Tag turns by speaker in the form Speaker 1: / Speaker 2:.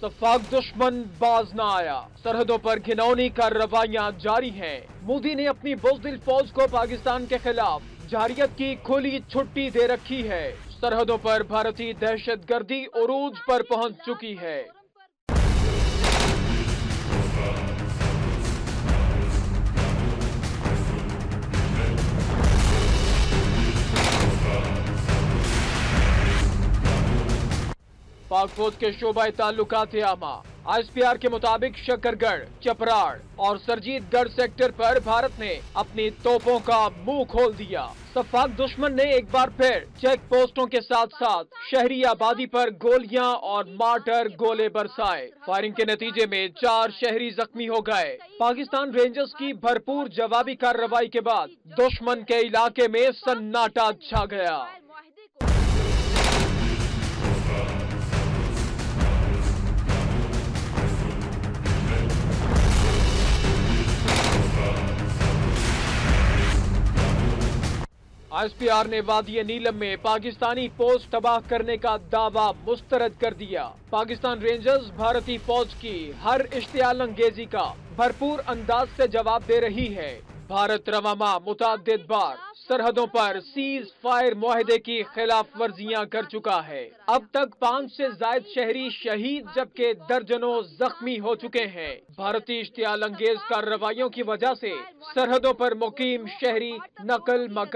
Speaker 1: सफाक दुश्मन बाज न आया, सरहदों पर घिनौनी कार्रवाइयां जारी हैं। मोदी ने अपनी बुज़दिल फौज को पाकिस्तान के खिलाफ जारियत की खुली छुट्टी दे रखी है। सरहदों पर भारतीय दहशतगर्दी उरूज पर पहुंच चुकी है। पाक फौज के शोबा ताल्लुकात आमा ISPR के मुताबिक शकरगढ़, चपराड़ और सरजीतगढ़ सेक्टर पर भारत ने अपनी तोपों का मुंह खोल दिया। सफाक दुश्मन ने एक बार फिर चेक पोस्टों के साथ साथ शहरी आबादी पर गोलियां और मार्टर गोले बरसाए। फायरिंग के नतीजे में 4 शहरी जख्मी हो गए। पाकिस्तान रेंजर्स की भरपूर जवाबी कार्रवाई के बाद दुश्मन के इलाके में सन्नाटा छा गया। ISPR ने वादी नीलम में पाकिस्तानी पोस्ट तबाह करने का दावा मुस्तरद कर दिया। पाकिस्तान रेंजर्स भारतीय फौज की हर इश्तियाल अंगेजी का भरपूर अंदाज से जवाब दे रही है। भारत रवामा मुतअद्दिद बार सरहदों पर सीज फायर मुआहदे की खिलाफ वर्जियां कर चुका है। अब तक 5 से ज्यादा शहरी शहीद जबकि दर्जनों जख्मी हो चुके हैं। भारतीय इश्तियाल अंगेज कार्रवाइयों की वजह से सरहदों पर मुकीम शहरी नकल मकान